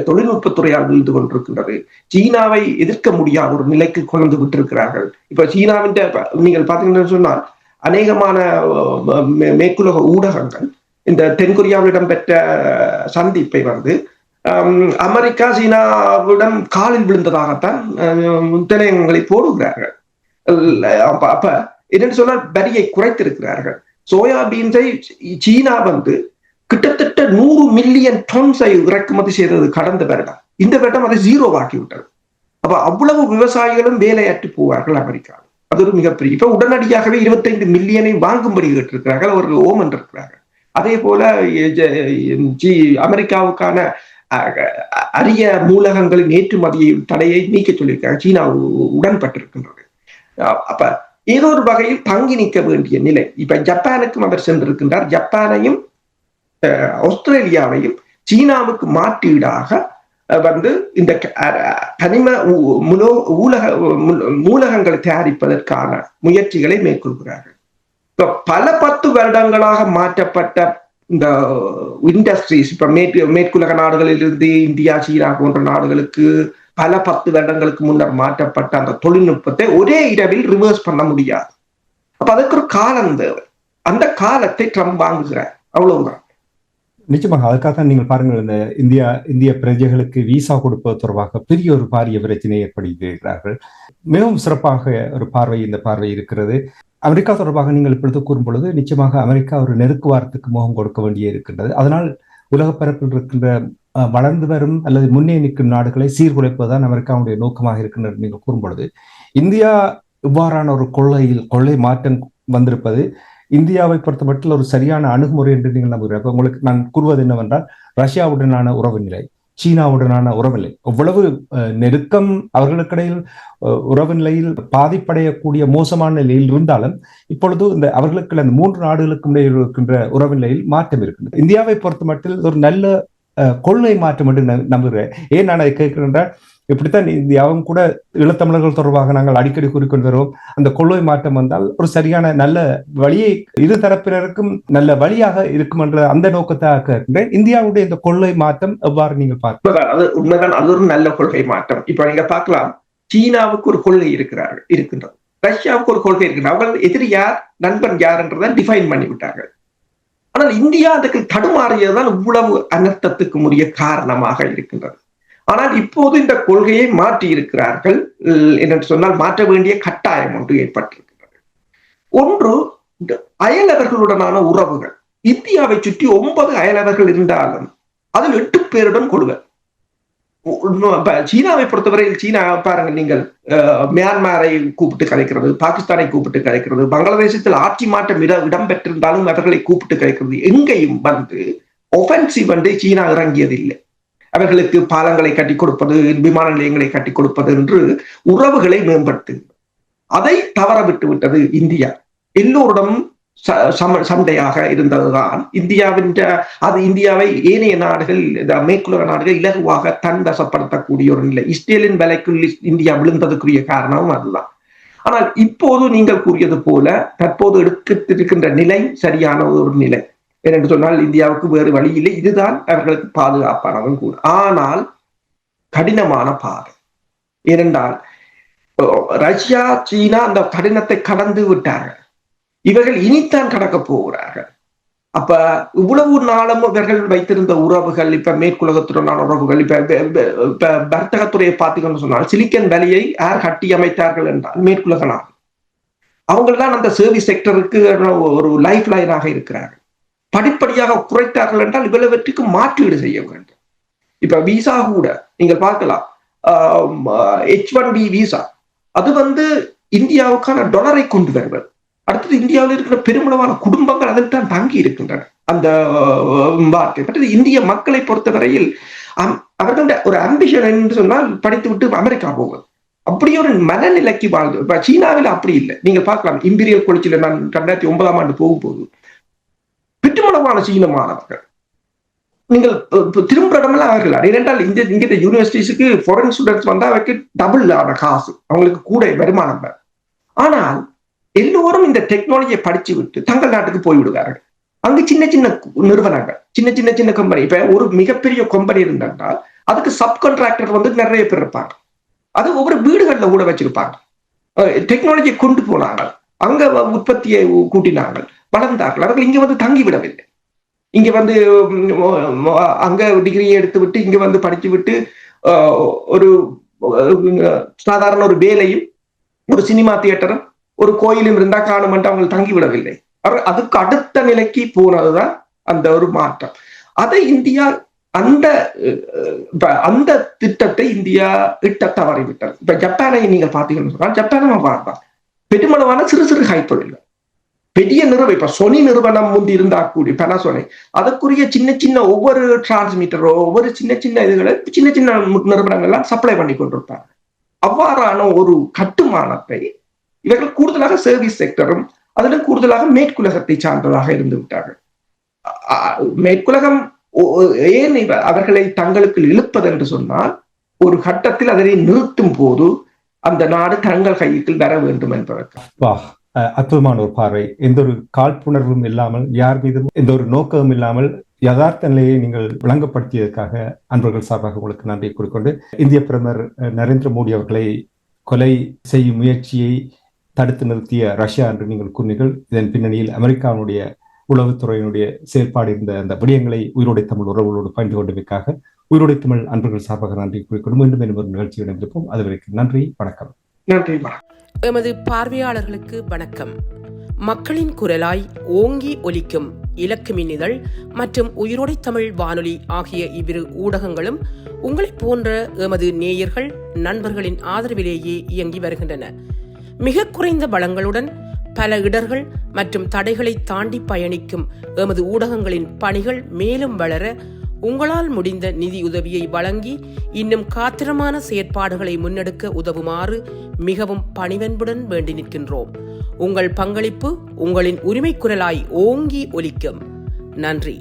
தொழில்நுட்பத்துறையால் வீழ்ந்து கொண்டிருக்கின்றது. சீனாவை எதிர்க்க முடியாத ஒரு நிலைக்கு கொண்டு விட்டிருக்கிறார்கள். இப்ப சீனாவின் நீங்கள் பார்த்தீங்கன்னு சொன்னால் அநேகமான மேற்குலக ஊடகங்கள் இந்த தென்கொரியாவில் இடம்பெற்ற சந்திப்பை அமெரிக்கா சீனாவிடம் காலில் விழுந்ததாகத்தான் திரையங்களை போடுகிறார்கள். அப்ப என்னன்னு சொன்னால் வரியை குறைத்திருக்கிறார்கள். சோயாபீன்ஸை சீனா கிட்டத்தட்ட 100 மில்லியன் டன்ஸை இறக்குமதி செய்தது கடந்த வருடம். இந்த வருடம் அதை 0 ஆக்கிவிட்டது. அப்ப அவ்வளவு விவசாயிகளும் வேலையற்று போவார்கள் அமெரிக்காவில். அது ஒரு மிகப்பெரிய, இப்ப உடனடியாகவே 25 மில்லியனை வாங்கும்படி கேட்டிருக்கிறார்கள், அவர்கள் ஓமன் இருக்கிறார்கள். அதே போல அமெரிக்காவுக்கான அரிய மூலகங்களின் ஏற்றுமதியை தடையை நீக்க சொல்லியிருக்காங்க. சீனா உடன்பட்டிருக்கின்றது. அப்ப ஏதோ ஒரு வகையில் தங்கி நிற்க வேண்டிய நிலை. இப்ப ஜப்பானுக்கும் அவர் சென்றிருக்கின்றார். ஜப்பானையும் ஆஸ்திரேலியாவையும் சீனாவுக்கு மாற்றீடாக இந்த கனிம மூலகங்களை தயாரிப்பதற்கான முயற்சிகளை மேற்கொள்கிறார்கள். இப்ப பல 10 வருடங்களாக மாற்றப்பட்ட இந்த இண்டஸ்ட்ரீஸ், இப்ப மேற்குலக நாடுகளிலிருந்து இந்தியா, சீனா போன்ற நாடுகளுக்கு பல 10 வருடங்களுக்கு முன்னர் மாற்றப்பட்ட அந்த தொழில்நுட்பத்தை ஒரே இரவில் ரிவர்ஸ் பண்ண முடியாது. அப்ப அதுக்கு ஒரு காலம் தேவை. அந்த காலத்தை ட்ரம்ப் வாங்குகிறார், அவ்வளவுதான். நிச்சயமாக. அதுக்காக நீங்கள் பாருங்கள், இந்த இந்திய பிரஜைகளுக்கு விசா கொடுப்பது தொடர்பாக பெரிய ஒரு பாரிய பிரச்சனை ஏற்படுத்தியிருக்கிறார்கள். மிகவும் சிறப்பாக ஒரு பார்வை இந்த பார்வை இருக்கிறது. அமெரிக்கா தொடர்பாக நீங்கள் இப்பொழுது கூறும் பொழுது நிச்சயமாக அமெரிக்கா ஒரு நெருக்குவாரத்துக்கு முகம் கொடுக்க வேண்டிய இருக்கின்றது. அதனால் உலக பரப்பில் இருக்கின்ற வளர்ந்து வரும் அல்லது முன்னே நிற்கும் நாடுகளை சீர்குலைப்பதுதான் அமெரிக்காவுடைய நோக்கமாக இருக்கின்றது நீங்கள் கூறும் பொழுது, இந்தியா இவ்வாறான ஒரு கொள்ளை மாற்றம் வந்திருப்பது இந்தியாவை பொறுத்தமட்டில் ஒரு சரியான அணுகுமுறை என்று நீங்கள் நம்புகிறீர்கள். உங்களுக்கு நான் கூறுவது என்னவென்றால், ரஷ்யாவுடனான உறவு நிலை, சீனாவுடனான உறவு நிலை, எவ்வளவு நெருக்கம் அவர்களுக்கிடையில் உறவு நிலையில் பாதிப்படையக்கூடிய மோசமான நிலையில் இருந்தாலும் இப்பொழுது இந்த அவர்களுக்கு அந்த 3 நாடுகளுக்கும் இடையில் இருக்கின்ற உறவு நிலையில் மாற்றம் இருக்கின்றது. இந்தியாவை பொறுத்தமட்டில் ஒரு நல்ல கொள்கை மாற்றம் என்று நம்புகிறேன். ஏன் நான் அதை கேட்கிறேன் என்றால், இப்படித்தான் இந்தியாவும் கூட ஈழத்தமிழர்கள் தொடர்பாக நாங்கள் அடிக்கடி கூறிக்கொண்டு வருவோம். அந்த கொள்கை மாற்றம் வந்தால் ஒரு சரியான நல்ல வழியை இரு தரப்பினருக்கும் நல்ல வழியாக இருக்கும் என்ற அந்த நோக்கத்தாக கேட்கின்றேன். இந்தியாவுடைய இந்த கொள்கை மாற்றம் எவ்வாறு நீங்கள் பார்க்கலாம்? அது உண்மைதான், அது ஒரு நல்ல கொள்கை மாற்றம். இப்ப நீங்க பார்க்கலாம், சீனாவுக்கு ஒரு கொள்கை இருக்கின்றது, ரஷ்யாவுக்கு ஒரு கொள்கை இருக்கின்றது. அவர்கள் எதிரி யார், நண்பன் யார் என்றதை டிஃபைன் பண்ணி விட்டார்கள். ஆனால் இந்தியா அதுக்கு தடுமாறியதுதான் இவ்வளவு அனர்த்தத்துக்கு உரிய காரணமாக இருக்கின்றது. ஆனால் இப்போது இந்த கொள்கையை மாற்றி இருக்கிறார்கள் என்று சொன்னால் மாற்ற வேண்டிய கட்டாயம் ஒன்று ஏற்பட்டிருக்கிறது. ஒன்று, அயலவர்களுடனான உறவுகள். இந்தியாவை சுற்றி 9 அயலவர்கள் இருந்தாலும் அதில் 8 பேருடன் கொள்வர். சீனாவை பொறுத்தவரையில் சீனா பாருங்க நீங்கள் மியான்மரை கூப்பிட்டு கலைக்கிறது, பாகிஸ்தானை கூப்பிட்டு கலைக்கிறது, பங்களாதேசத்தில் ஆட்சி மாற்றம் இடம்பெற்றிருந்தாலும் அவர்களை கூப்பிட்டு கலைக்கிறது. எங்கேயும் வந்து ஒஃபென்சிவ் வந்து சீனா இறங்கியதில்லை. அவர்களுக்கு பாலங்களை கட்டி கொடுப்பது, விமான நிலையங்களை கட்டி கொடுப்பது என்று உறவுகளை மேம்படுத்து, அதை தவற விட்டு விட்டது இந்தியா. எல்லோருடன் சண்டையாக இருந்ததுதான் இந்தியாவை ஏனைய நாடுகள், மேற்குலக நாடுகள் இலகுவாக தன் வசப்படுத்தக்கூடிய ஒரு நிலை. இஸ்ரேலின் விலைக்குள் இந்தியா விழுந்ததுக்குரிய காரணமும் அதுதான். ஆனால் இப்போது நீங்கள் கூறியது போல தற்போது எடுக்கின்ற நிலை சரியான ஒரு நிலை. ஏனென்று சொன்னால் இந்தியாவுக்கு வேறு வழி இல்லை, இதுதான் அவர்களுக்கு பாதுகாப்பானதும் கூட. ஆனால் கடினமான பாதை. ஏனென்றால் ரஷ்யா, சீனா அந்த கடினத்தை கடந்து விட்டார்கள். இவர்கள் இனித்தான் கடக்க போகிறார்கள். அப்ப இவ்வளவு நாளும் இவர்கள் வைத்திருந்த உறவுகள், இப்ப மேற்குலகத்துடனான உறவுகள், இப்ப வர்த்தகத்துறையை பார்த்தீங்கன்னு சொன்னால் சிலிக்கன் வேலியை யார் கட்டி அமைத்தார்கள் என்றால் மேற்குலக நாடு. அவங்கள்தான் அந்த சர்வீஸ் செக்டருக்கு ஒரு லைஃப் லைனாக இருக்கிறார்கள். படிப்படியாக குறைத்தார்கள் என்றால் இவ்வளவற்றுக்கு மாற்றீடு செய்ய வேண்டும். இப்ப விசா கூட நீங்கள் பார்க்கலாம், H1B விசா, அது வந்து இந்தியாவுக்கான டாலரை கொண்டு வருவது. அடுத்தது இந்தியாவில் இருக்கிற பெருமளவான குடும்பங்கள் அதில் தான் தங்கி இருக்கின்றன. அந்த வார்த்தை இந்திய மக்களை பொறுத்தவரையில் அவர்களுடைய ஒரு அம்பிஷன் என்று சொன்னால் படித்து விட்டு அமெரிக்கா போவது, அப்படி ஒரு மனநிலைக்கு வாழ்ந்து. இப்ப சீனாவில் அப்படி இல்லை. நீங்கள் பார்க்கலாம், இம்பீரியல் காலேஜில் நான் 2009ஆம் ஆண்டு போகும்போது பெருமளவான சீன மாணவர்கள், நீங்கள் திரும்ப இடமெல்லாம் அவர்கள். ஏனென்றால் இங்க யூனிவர்சிட்டிஸுக்கு ஃபாரின் ஸ்டூடெண்ட்ஸ் வந்தா அவருக்கு டபுள் ஆன காசு, அவங்களுக்கு கூட வருமானம். ஆனால் எல்லோரும் இந்த டெக்னாலஜியை படிச்சு விட்டு தங்கள் நாட்டுக்கு போய்விடுவார்கள். அங்கு சின்ன சின்ன நிறுவனங்கள், சின்ன கம்பெனி, இப்ப ஒரு மிகப்பெரிய கம்பெனி இருந்தால் அதுக்கு சப் கான்ட்ராக்டர் வந்து நிறைய பேர் இருப்பாங்க. அது ஒவ்வொரு வீடுகள்ல கூட வச்சிருப்பாங்க. டெக்னாலஜியை கொண்டு போனார்கள், அங்க உற்பத்தியை கூட்டினார்கள், வளர்ந்தார்கள். அவர்கள் இங்க வந்து தங்கிவிடவில்லை. இங்க வந்து அங்க டிகிரியை எடுத்து விட்டு இங்க வந்து படிச்சு விட்டு ஒரு சாதாரண ஒரு வேலையும், ஒரு சினிமா தியேட்டரும், ஒரு கோயிலும் இருந்தா காணுமென்று அவங்க தங்கிவிடவில்லை. அதுக்கு அடுத்த நிலைக்கு போனதுதான் அந்த ஒரு மாற்றம். அதை இந்தியா அந்த திட்டத்தை இந்தியா இட்ட தவறிவிட்டது. இப்ப ஜப்பானை நீங்கள் பார்த்தீங்கன்னு சொன்னால், ஜப்பானை பார்த்தா பெருமளவான சிறு சிறு கைத்தொழில்கள், பெரிய நிறுவனம், இப்ப சொனி நிறுவனம் முந்தி இருந்தா கூடிய பெனாசோனிக், அதற்குரிய சின்ன ஒவ்வொரு டிரான்ஸ்மிட்டரோ ஒவ்வொரு சின்ன இதுகளை சின்ன நிறுவனங்கள்லாம் சப்ளை பண்ணி கொண்டிருப்பாங்க. அவ்வாறான ஒரு கட்டுமானத்தை இவர்கள் கூடுதலாக சர்வீஸ் செக்டரும் அதிலும் கூடுதலாக மேற்குலகத்தை சார்ந்ததாக இருந்து விட்டார்கள். மேற்குலகம் ஏன் அவர்களை தங்களுக்கு இழுப்பது என்று சொன்னால், ஒரு கட்டத்தில் அதனை நிறுத்தும் போது அந்த நாடு தங்கள் கையில் வர வேண்டும் என்பதற்கு. அற்புதமான ஒரு பார்வை. எந்த ஒரு காழ்ப்புணர்வும் இல்லாமல், யார் மீதும் எந்த ஒரு நோக்கமும் இல்லாமல் யதார்த்த நிலையை நீங்கள் விளங்கப்படுத்தியதற்காக அன்பர்கள் சார்பாக உங்களுக்கு நன்றி கூறிக்கொண்டு, இந்திய பிரதமர் நரேந்திர மோடி அவர்களை கொலை செய்யும் முயற்சியை தடுத்து நிறுத்திய ரஷ்யா என்று நீங்கள் கூறினீர்கள். இதன் பின்னணியில் அமெரிக்காவுடைய உளவுத்துறையினுடைய செயல்பாடு இருந்த அந்த விடயங்களை உயிரோடை தமிழ் உறவுகளோடு பகிர்ந்து கொண்டமைக்காக உயிரோடை தமிழ் அன்பர்கள் சார்பாக நன்றி கூறிக்கொண்டு மீண்டும் ஒரு நிகழ்ச்சி இடம்பெறும். அதுவரைக்கும் நன்றி, வணக்கம். நன்றி. எமது பார்வையாளர்களுக்கு வணக்கம். மக்களின் குரலாய் ஓங்கி ஒலிக்கும் இலக்கு மின்னிதழ் மற்றும் உயிரோடை தமிழ் வானொலி ஆகிய இவ்விரு ஊடகங்களும் உங்களைப் போன்ற எமது நேயர்கள் நண்பர்களின் ஆதரவிலேயே இயங்கி வருகின்றன. மிக குறைந்த வளங்களுடன் பல இடர்கள் மற்றும் தடைகளை தாண்டி பயணிக்கும் எமது ஊடகங்களின் பணிகள் மேலும் வளர உங்களால் முடிந்த நிதியுதவியை வழங்கி இன்னும் காத்திரமான செயற்பாடுகளை முன்னெடுக்க உதவுமாறு மிகவும் பணிவன்புடன் வேண்டி நிற்கின்றோம். உங்கள் பங்களிப்பு உங்களின் உரிமை குரலாய் ஓங்கி ஒலிக்கும். நன்றி.